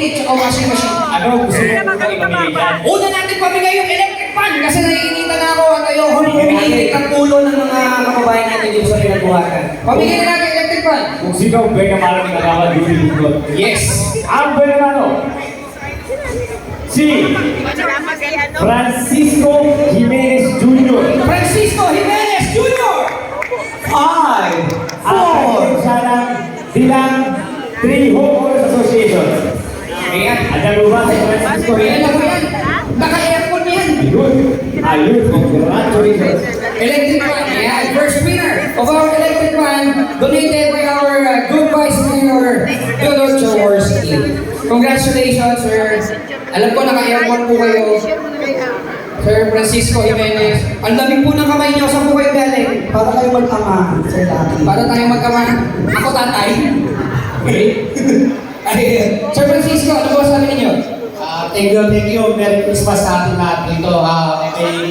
unit at washing machine. Ano gusto mo kung ibigay yan? Una natin pamigay yung electric fan kasi naiinitan na ako at ayoko humihirit ang ulo ng mga kababayan natin dito sa pinagbuhatan. Pamigay na natin electric fan. Kung sino ang Beka Malang nagkakawa dito lingkod. Yes. Ang Beka Malang. Si Francisco Jimenez Jr. Francisco Jimenez Jr. 5, 4. Ang siya ng Dilang 3 Homeowners Association. Ayan. Ayan mo ba si Francisco Ayan Jimenez? ako yan. Naka-aircon yan. Ayun. Ayun. Congratulations. Electric fan. Ayan. First winner of our electric fan donated by our good vice mayor, Theodore Jaworski. Congratulations, sir. Alam ko naka-aircon po kayo. Sir Francisco Jimenez. Ang lamig po ng kamay niyo. Saan po kayo galing? Para kayo mag-ama, Sir Lucky. Para tayo magkama. Ako tatay. Okay. Ay, Sir Francisco, ano po sabi ninyo? Thank you. Merry Christmas sa ating lahat dito. Kay